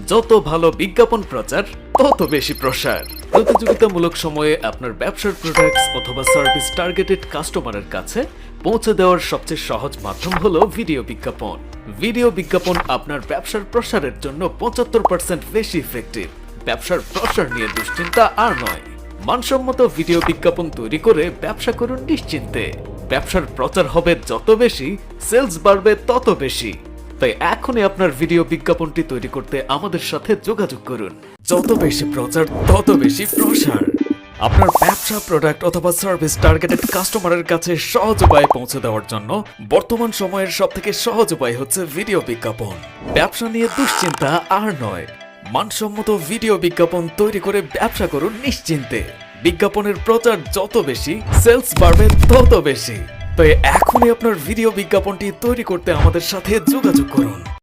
যত ভালো বিজ্ঞাপন প্রচার তত বেশি প্রসার। প্রতিযোগিতামূলক সময়ে আপনার ব্যবসার প্রোডাক্টস অথবা সার্ভিস টার্গেটেড কাস্টমারের কাছে পৌঁছে দেওয়ার সবচেয়ে সহজ মাধ্যম হলো ভিডিও বিজ্ঞাপন। ভিডিও বিজ্ঞাপন আপনার ব্যবসার প্রসারের জন্য 75% বেশি ইফেক্টিভ। ব্যবসার প্রসার নিয়ে দুশ্চিন্তা আর নয়। মানসম্মত ভিডিও বিজ্ঞাপন তৈরি করে ব্যবসা করুন নিশ্চিন্তে। ব্যবসার প্রচার হবে যত বেশি, সেলস বাড়বে তত বেশি। তাই এখনই আপনার ভিডিও বিজ্ঞাপনটি তৈরি করতে আমাদের সাথে যোগাযোগ করুন। যত বেশি প্রচার তত বেশি প্রসার। আপনার ব্যবসা, প্রোডাক্ট অথবা সার্ভিস টার্গেটেড কাস্টমারের কাছে সহজ উপায়ে পৌঁছে দেওয়ার জন্য বর্তমান সময়ের সবথেকে সহজ উপায় হচ্ছে ভিডিও বিজ্ঞাপন। ব্যবসা নিয়ে দুশ্চিন্তা আর নয়। মানসম্মত ভিডিও বিজ্ঞাপন তৈরি করে ব্যবসা করুন নিশ্চিন্তে। বিজ্ঞাপনের প্রচার যত বেশি, সেলস বাড়বে তত বেশি। তাই এখনই আপনার ভিডিও বিজ্ঞাপনটি তৈরি করতে আমাদের সাথে যোগাযোগ করুন।